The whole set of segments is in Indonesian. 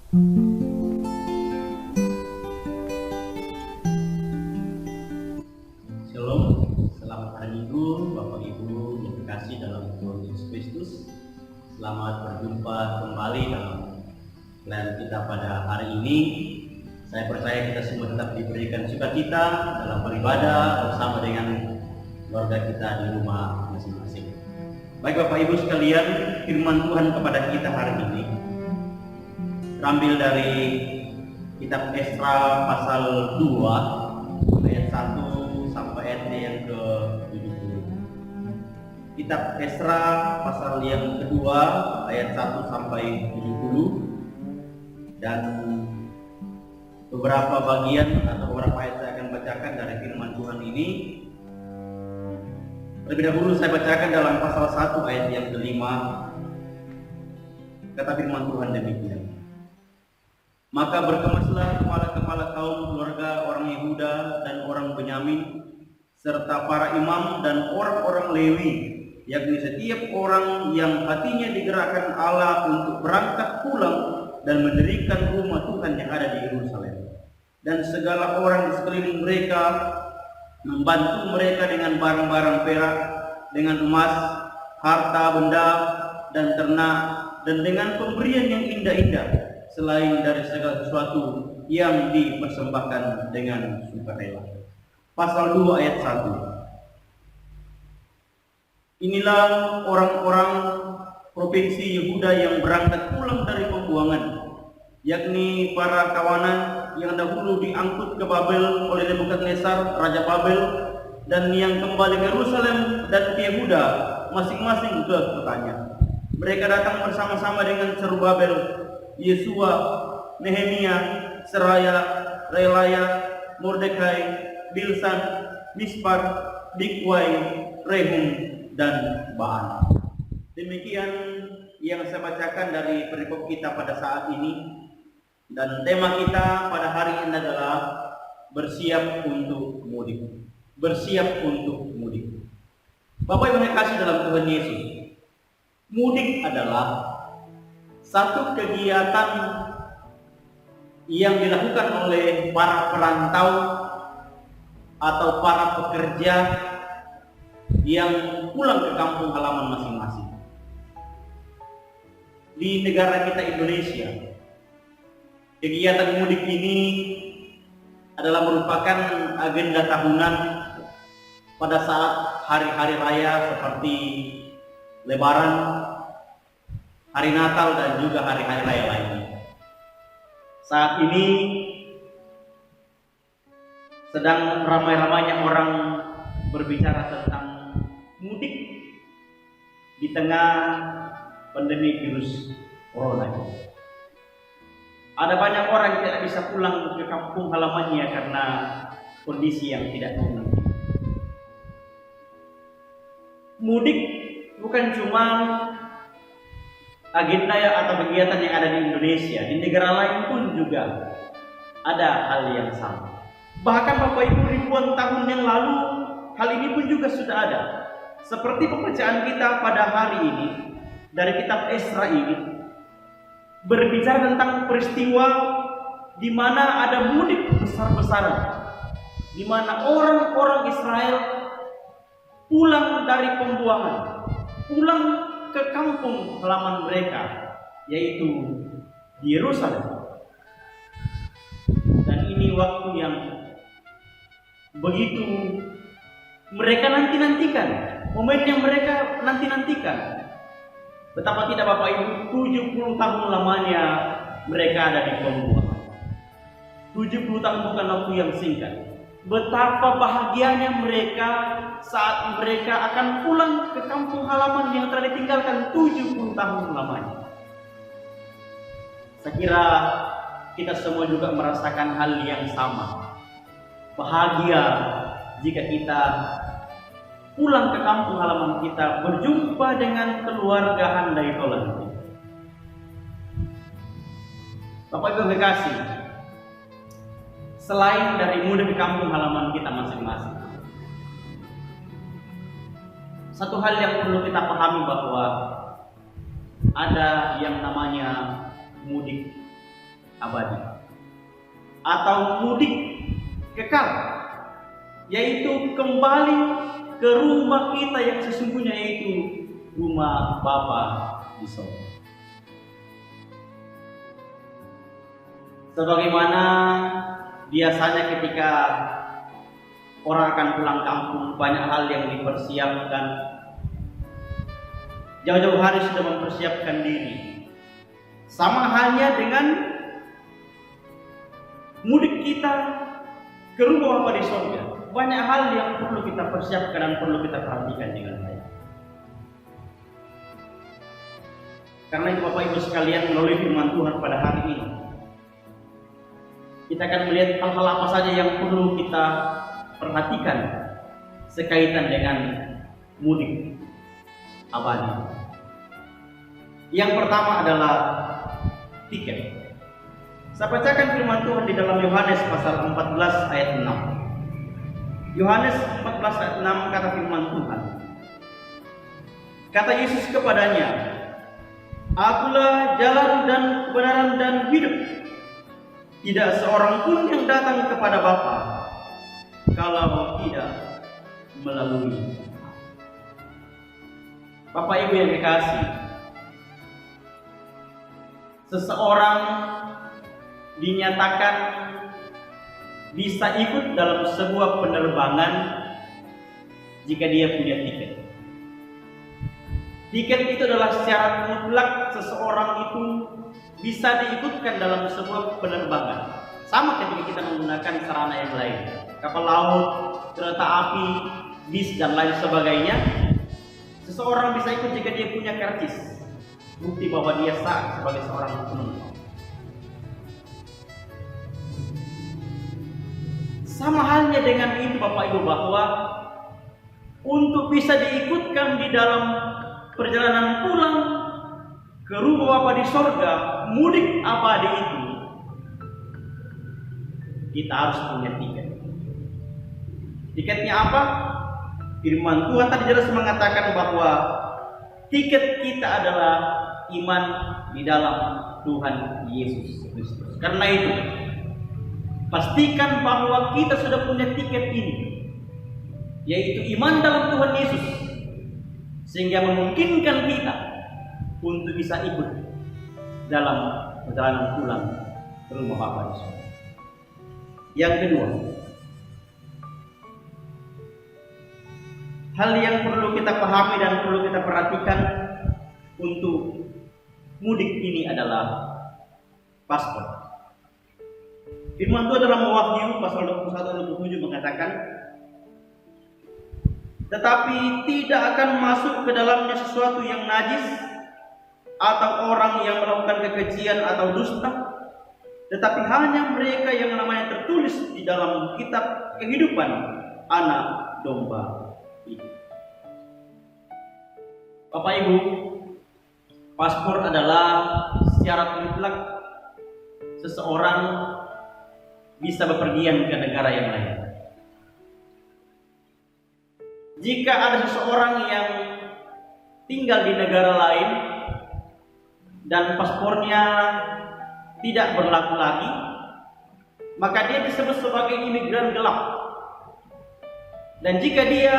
Shalom, selamat hari Minggu Bapak Ibu yang dikasih dalam Tuhan Yesus Kristus. Selamat berjumpa kembali dalam pelayanan kita pada hari ini. Saya percaya kita semua tetap diberikan sukacita dalam beribadah bersama dengan keluarga kita di rumah masing-masing. Baik Bapak Ibu sekalian, firman Tuhan kepada kita hari ini terambil dari kitab Esra pasal 2 ayat 1 sampai ayat yang ke-70. Kitab Esra pasal yang kedua ayat 1 sampai 70, dan beberapa bagian atau beberapa ayat saya akan bacakan dari firman Tuhan ini. Terlebih dahulu saya bacakan dalam pasal 1 ayat yang ke-5. Kata firman Tuhan demikian: Maka berkemaslah kepala-kepala kaum keluarga orang Yehuda dan orang Benyamin, serta para imam dan orang-orang Lewi, yakni setiap orang yang hatinya digerakkan Allah untuk berangkat pulang dan mendirikan rumah Tuhan yang ada di Yerusalem. Dan segala orang di sekeliling mereka membantu mereka dengan barang-barang perak, dengan emas, harta benda, dan ternak, dan dengan pemberian yang indah-indah, selain dari segala sesuatu yang dipersembahkan dengan sukarela. Pasal 2 ayat 1. Inilah orang-orang provinsi Yehuda yang berangkat pulang dari pembuangan, yakni para kawanan yang dahulu diangkut ke Babel oleh Nebukadnezar Raja Babel, dan yang kembali ke Yerusalem dan ke Yehuda masing-masing ke kotanya. Mereka datang bersama-sama dengan Zerubabel, Yesua, Nehemia, Seraya, Relaya, Mordekai, Bilsan, Mispar, Bikwai, Rehum, dan Baan. Demikian yang saya bacakan dari perikop kita pada saat ini. Dan tema kita pada hari ini adalah bersiap untuk mudik. Bersiap untuk mudik. Bapak Ibu yang kasih dalam Tuhan Yesus, mudik adalah satu kegiatan yang dilakukan oleh para perantau atau para pekerja yang pulang ke kampung halaman masing-masing. Di negara kita Indonesia, kegiatan mudik ini adalah merupakan agenda tahunan pada saat hari-hari raya seperti Lebaran, hari Natal, dan juga hari-hari raya lainnya. Saat ini sedang ramai-ramainya orang berbicara tentang mudik di tengah pandemi virus corona. Ada banyak orang yang tidak bisa pulang ke kampung halamannya karena kondisi yang tidak memungkinkan. Mudik bukan cuma agenda atau kegiatan yang ada di Indonesia, di negara lain pun juga ada hal yang sama. Bahkan Bapak Ibu, ribuan tahun yang lalu hal ini pun juga sudah ada. Seperti pembacaan kita pada hari ini dari kitab Esra ini berbicara tentang peristiwa di mana ada mudik besar-besaran, di mana orang-orang Israel pulang dari pembuangan, pulang ke kampung halaman mereka, yaitu di Yerusalem. Dan ini waktu yang begitu mereka nanti-nantikan, momen yang mereka nanti-nantikan. Betapa tidak Bapak Ibu, 70 tahun lamanya mereka ada di pembuangan. 70 tahun bukan waktu yang singkat. Betapa bahagianya mereka saat mereka akan pulang ke kampung halaman yang telah ditinggalkan 70 tahun lamanya. Saya kira kita semua juga merasakan hal yang sama. Bahagia jika kita pulang ke kampung halaman kita, berjumpa dengan keluarga handai tolan. Bapak Ibu kekasih, selain dari mudik ke kampung halaman kita masing-masing, satu hal yang perlu kita pahami bahwa ada yang namanya mudik abadi atau mudik kekal, yaitu kembali ke rumah kita yang sesungguhnya, yaitu rumah Bapa di sorga. Sebagaimana biasanya ketika orang akan pulang kampung, banyak hal yang dipersiapkan. Jauh-jauh hari sudah mempersiapkan diri. Sama halnya dengan mudik kita ke rumah Bapa di sorga. Banyak hal yang perlu kita persiapkan dan perlu kita perhatikan dengan baik. Karena itu Bapak Ibu sekalian, melalui firman Tuhan pada hari ini, kita akan melihat hal-hal apa saja yang perlu kita perhatikan sekaitan dengan mudik abadi. Yang pertama adalah tiket. Saya bacakan firman Tuhan di dalam Yohanes pasal 14 ayat 6. Yohanes 14 ayat 6 kata firman Tuhan. Kata Yesus kepadanya, "Akulah jalan dan kebenaran dan hidup. Tidak seorang pun yang datang kepada Bapa kalau tidak melalui." Bapak Ibu yang dikasihi, seseorang dinyatakan bisa ikut dalam sebuah penerbangan jika dia punya tiket. Tiket itu adalah syarat mutlak seseorang itu bisa diikutkan dalam sebuah penerbangan. Sama ketika kita menggunakan sarana yang lain, kapal laut, kereta api, bis dan lain sebagainya. Seseorang bisa ikut jika dia punya karcis, bukti bahwa dia sah sebagai seorang penumpang. Sama halnya dengan itu Bapak Ibu, bahwa untuk bisa diikutkan di dalam perjalanan pulang ke rumah Bapa di sorga, mudik abadi itu, kita harus punya tiket. Tiketnya apa? Firman Tuhan tadi jelas mengatakan bahwa tiket kita adalah iman di dalam Tuhan Yesus Kristus. Karena itu, pastikan bahwa kita sudah punya tiket ini, yaitu iman dalam Tuhan Yesus, sehingga memungkinkan kita untuk bisa ikut dalam perjalanan pulang ke rumah Bapa di sorga. Yang kedua, hal yang perlu kita pahami dan perlu kita perhatikan untuk mudik ini adalah paspor. Firman Tuhan dalam Wahyu pasal 21 ayat 27 mengatakan, "Tetapi tidak akan masuk ke dalamnya sesuatu yang najis atau orang yang melakukan kekejian atau dusta, tetapi hanya mereka yang namanya tertulis di dalam kitab kehidupan anak domba itu." Bapak Ibu, paspor adalah syarat mutlak seseorang bisa bepergian ke negara yang lain. Jika ada seseorang yang tinggal di negara lain dan paspornya tidak berlaku lagi, maka dia disebut sebagai imigran gelap. Dan jika dia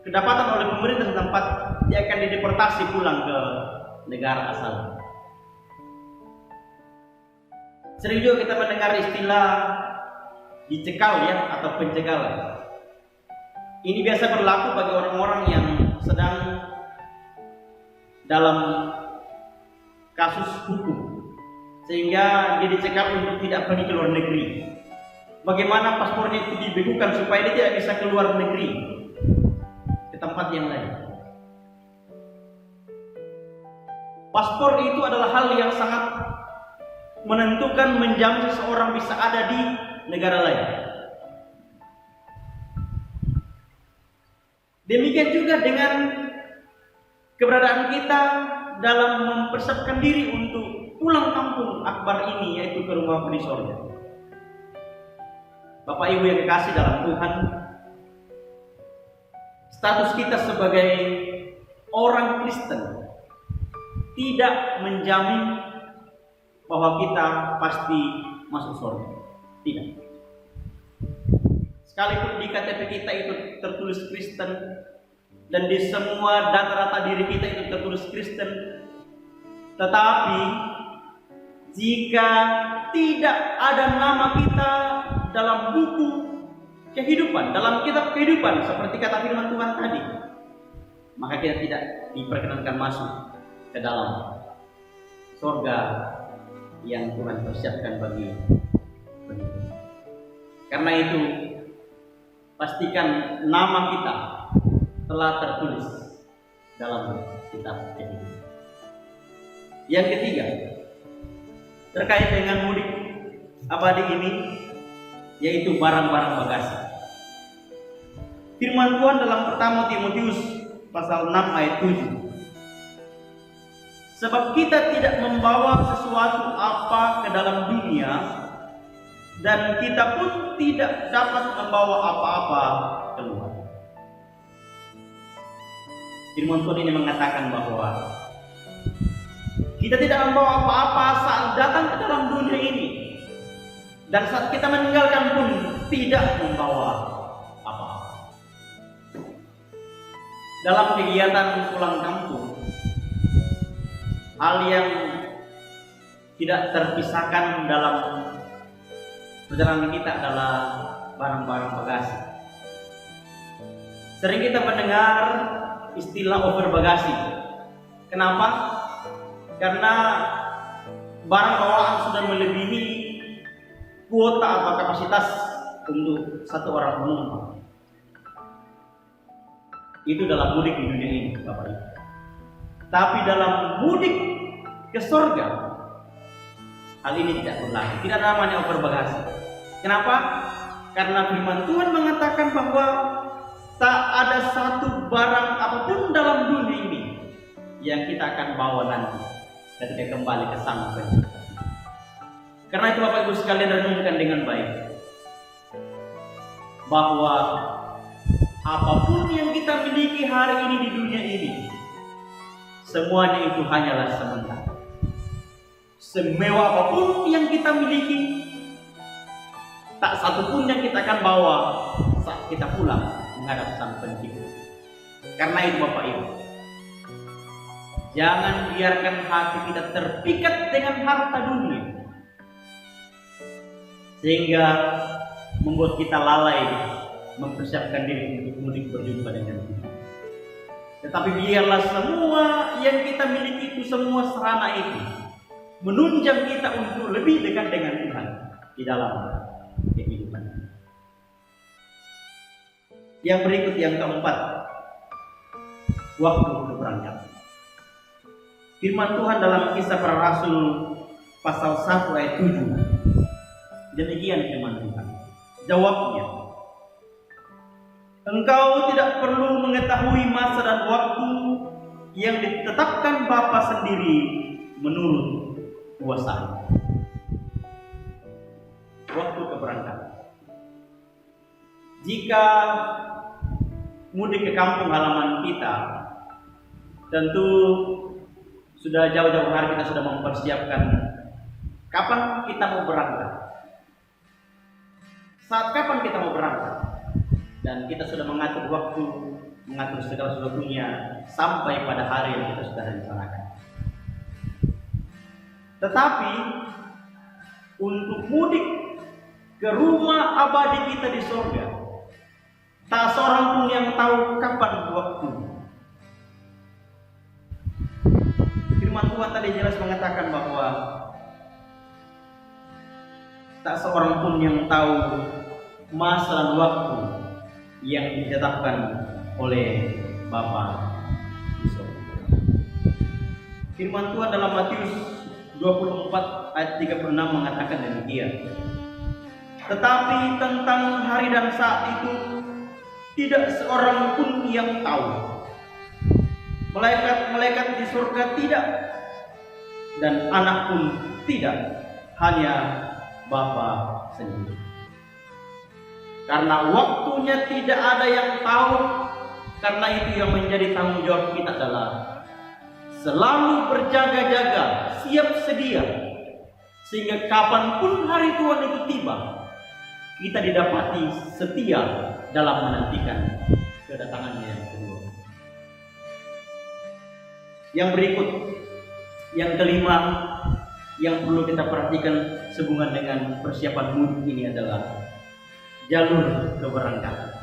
kedapatan oleh pemerintah setempat, dia akan dideportasi pulang ke negara asal. Sering juga kita mendengar istilah dicekal ya, atau pencegalan. Ini biasa berlaku bagi orang-orang yang sedang dalam kasus hukum, sehingga dia dicekal untuk tidak pergi ke luar negeri. Bagaimana paspornya itu dibekukan supaya dia tidak bisa keluar negeri ke tempat yang lain. Paspor itu adalah hal yang sangat menentukan, menjamin seseorang bisa ada di negara lain. Demikian juga dengan keberadaan kita dalam mempersiapkan diri untuk pulang kampung akbar ini, yaitu ke rumah Bapa di sorga. Bapak Ibu yang dikasihi dalam Tuhan, status kita sebagai orang Kristen tidak menjamin bahwa kita pasti masuk surga. Tidak. Sekalipun di KTP kita itu tertulis Kristen, dan di semua data-data diri kita itu tertulis Kristen, tetapi jika tidak ada nama kita dalam buku kehidupan, dalam kitab kehidupan, seperti kata firman Tuhan tadi, maka kita tidak diperkenankan masuk ke dalam surga yang Tuhan persiapkan bagi kita. Karena itu, pastikan nama kita telah tertulis dalam kitab kehidupan. Yang ketiga, terkait dengan mudik abadi ini, yaitu barang-barang bagasi. Firman Tuhan dalam pertama Timotius pasal 6 ayat 7. Sebab kita tidak membawa sesuatu apa ke dalam dunia, dan kita pun tidak dapat membawa apa-apa keluar. Firman Tuhan ini mengatakan bahwa kita tidak membawa apa-apa saat datang ke dalam dunia ini, dan saat kita meninggalkan pun tidak membawa apa-apa. Dalam kegiatan pulang kampung, hal yang tidak terpisahkan dalam perjalanan kita adalah barang-barang bagasi. Sering kita mendengar istilah over bagasi. Kenapa? Karena barang bawaan sudah melebihi kuota atau kapasitas untuk satu orang penumpang. Itu dalam mudik di dunia ini, Bapak Ibu. Tapi dalam mudik ke surga, hal ini tidak berlaku. Tidak ada namanya over bagasi. Kenapa? Karena firman Tuhan mengatakan bahwa tak ada satu barang apapun dalam dunia ini yang kita akan bawa nanti ketika kembali ke Sang Pencipta. Karena itu Bapak Ibu sekalian, renungkan dengan baik bahwa apapun yang kita miliki hari ini di dunia ini, semuanya itu hanyalah sementara. Semewah apapun yang kita miliki, tak satu pun yang kita akan bawa saat kita pulang menghadap Sang Pencipta. Karena itu Bapak Ibu, jangan biarkan hati kita terpikat dengan harta dunia, sehingga membuat kita lalai mempersiapkan diri untuk mudik berjumpa dengan Tuhan. Tetapi biarlah semua yang kita miliki itu, semua sarana itu menunjang kita untuk lebih dekat dengan Tuhan di dalam kehidupan. Yang berikut, yang keempat, waktu berangkat. Firman Tuhan dalam Kisah Para Rasul pasal 1 ayat 7. Demikian firman Tuhan. Jawabnya, engkau tidak perlu mengetahui masa dan waktu yang ditetapkan Bapa sendiri menurut kuasa. Waktu keberangkatan. Jika mudik ke kampung halaman kita, tentu sudah jauh-jauh hari kita sudah mempersiapkan kapan kita mau berangkat. Saat kapan kita mau berangkat, dan kita sudah mengatur waktu, mengatur segala sesuatunya sampai pada hari yang kita sudah rencanakan. Tetapi untuk mudik ke rumah abadi kita di surga, tak seorang pun yang tahu kapan waktu. Firman Tuhan tadi jelas mengatakan bahwa tak seorang pun yang tahu masa dan waktu yang ditetapkan oleh Bapa di surga. Firman Tuhan dalam Matius 24 ayat 36 mengatakan demikian. Tetapi tentang hari dan saat itu tidak seorang pun yang tahu. Malaikat-malaikat di surga tidak, dan anak pun tidak, hanya Bapa sendiri. Karena waktunya tidak ada yang tahu, karena itu yang menjadi tanggung jawab kita adalah selalu berjaga-jaga, siap sedia sehingga kapanpun hari Tuhan itu tiba, kita didapati setia dalam menantikan kedatangannya yang kedua. Yang berikut, yang kelima, yang perlu kita perhatikan sehubungan dengan persiapan mudik ini adalah jalur keberangkatan.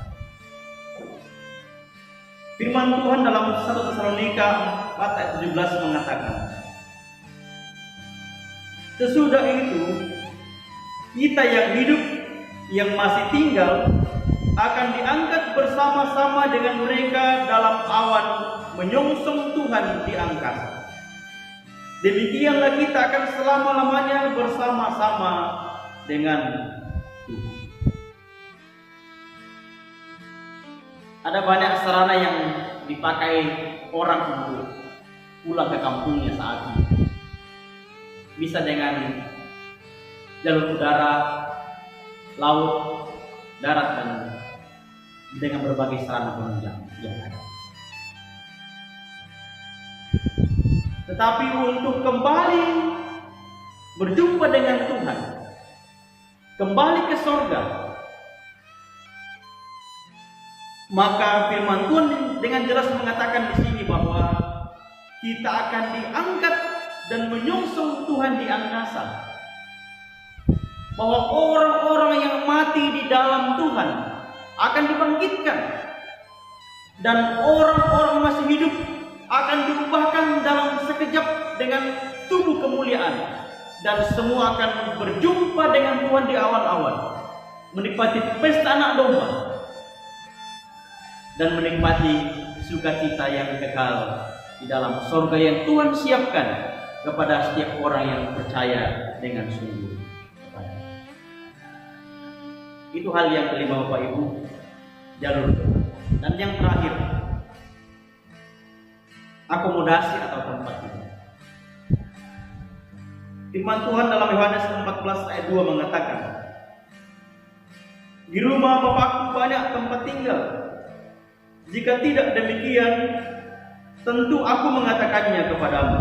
Firman Tuhan dalam 1 Tesalonika 4 ayat 17 mengatakan, sesudah itu kita yang hidup, yang masih tinggal, akan diangkat bersama-sama dengan mereka dalam awan menyongsong Tuhan di angkasa. Demikianlah kita akan selama-lamanya bersama-sama dengan Tuhan. Ada banyak sarana yang dipakai orang untuk pulang ke kampungnya saat ini. Bisa dengan jalur udara, laut, darat, dan dengan berbagai sarana penunjang yang ada. Tetapi untuk kembali berjumpa dengan Tuhan, kembali ke sorga, maka firman Tuhan dengan jelas mengatakan di sini bahwa kita akan diangkat dan menyongsong Tuhan di angkasa. Bahwa orang-orang yang mati di dalam Tuhan akan dibangkitkan, dan orang-orang masih hidup akan diubahkan dalam sekejap dengan tubuh kemuliaan, dan semua akan berjumpa dengan Tuhan di awan-awan, menikmati pesta anak domba dan menikmati sukacita yang kekal di dalam surga yang Tuhan siapkan kepada setiap orang yang percaya dengan sungguh. Itu hal yang kelima, Bapak Ibu, jalur. Dan yang terakhir, akomodasi atau tempat tinggal. Firman Tuhan dalam Yohanes 14 ayat 2 mengatakan, di rumah Bapakku banyak tempat tinggal. Jika tidak demikian, tentu aku mengatakannya kepadamu.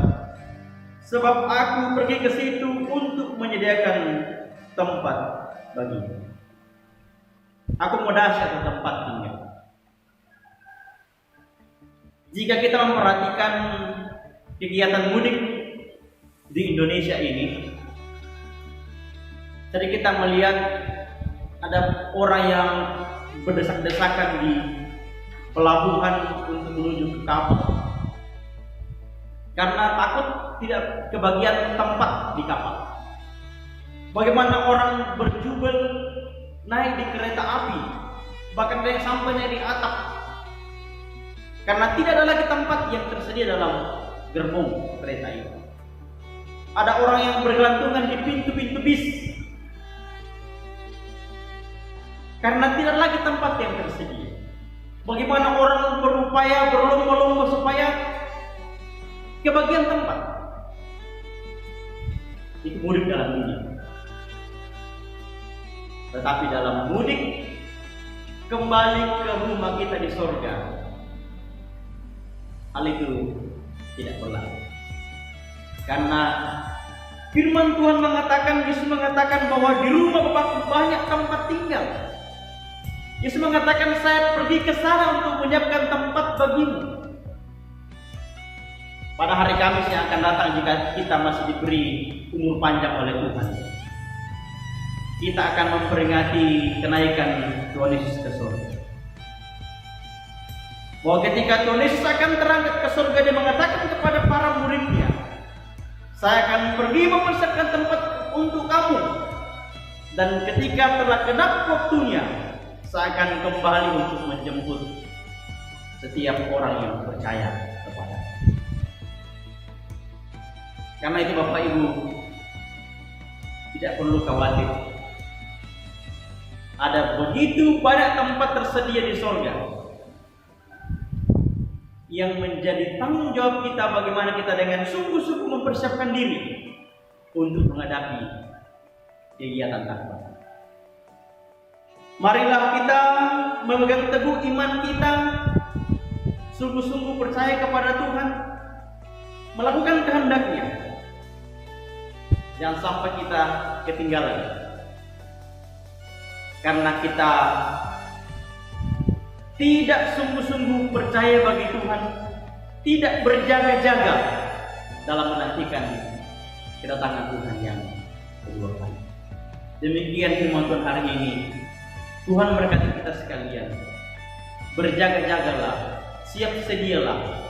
Sebab aku pergi ke situ untuk menyediakan tempat bagimu. Akomodasi atau tempat tinggal. Jika kita memperhatikan kegiatan mudik di Indonesia ini, tadi kita melihat ada orang yang berdesak-desakan di pelabuhan untuk menuju ke kapal karena takut tidak kebagian tempat di kapal. Bagaimana orang berjubel naik di kereta api, bahkan ada yang sampainya di atap, karena tidak ada lagi tempat yang tersedia dalam gerbong kereta itu. Ada orang yang bergelantungan di pintu-pintu bis karena tidak lagi tempat yang tersedia. Bagaimana orang berupaya berlomba-lomba supaya kebagian tempat. Itu mudik dalam mudik. Tetapi dalam mudik kembali ke rumah kita di sorga, hal itu tidak berlaku. Karena firman Tuhan mengatakan, Yesus mengatakan bahwa di rumah Bapakku banyak tempat tinggal. Yesus mengatakan, saya pergi ke sana untuk menyiapkan tempat bagimu. Pada hari Kamis yang akan datang, jika kita masih diberi umur panjang oleh Tuhan, kita akan memperingati kenaikan Tuhan Yesus ke surga. Bahwa ketika Tuhan Yesus akan terangkat ke surga, dia mengatakan kepada para muridnya, saya akan pergi mempersiapkan tempat untuk kamu, dan ketika telah genap waktunya, saya akan kembali untuk menjemput setiap orang yang percaya kepada. Karena itu Bapak Ibu, tidak perlu khawatir. Ada begitu banyak tempat tersedia di surga yang menjadi tanggung jawab kita bagaimana kita dengan sungguh-sungguh mempersiapkan diri untuk menghadapi kegiatan takwa. Marilah kita memegang teguh iman kita, sungguh-sungguh percaya kepada Tuhan, melakukan kehendak-Nya. Jangan sampai kita ketinggalan. Karena kita tidak sungguh-sungguh percaya bagi Tuhan, tidak berjaga-jaga dalam menantikan kedatangan Tuhan yang kedua kali. Demikian firman Tuhan hari ini. Tuhan berkati kita sekalian. Berjaga-jagalah, siap sedialah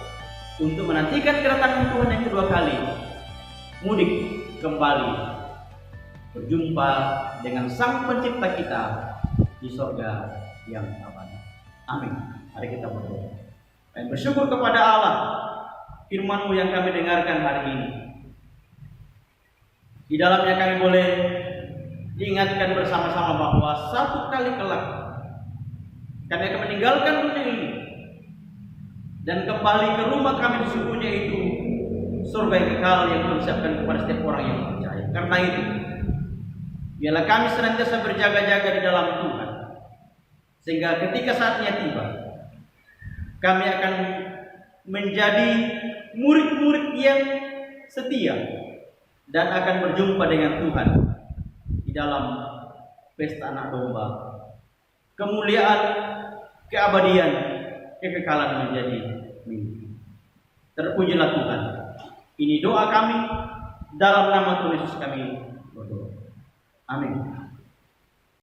untuk menantikan kedatangan Tuhan yang kedua kali. Mudik kembali berjumpa dengan Sang Pencipta kita di surga yang abadi. Amin. Mari kita berdoa. Dan bersyukur kepada Allah firman-Mu yang kami dengarkan hari ini. Di dalamnya kami boleh diingatkan bersama-sama bahwa satu kali kelak kami akan meninggalkan dunia ini dan kembali ke rumah kami sesungguhnya, itu surga yang kekal yang dipersiapkan kepada setiap orang yang percaya. Karena itu, biarlah kami senantiasa berjaga-jaga di dalam Tuhan, sehingga ketika saatnya tiba, kami akan menjadi murid-murid yang setia dan akan berjumpa dengan Tuhan di dalam pesta anak domba. Kemuliaan, keabadian, kekekalan menjadi mimpi. Terpujilah Tuhan. Ini doa kami, dalam nama Tuhan Yesus kami berdoa. Amin.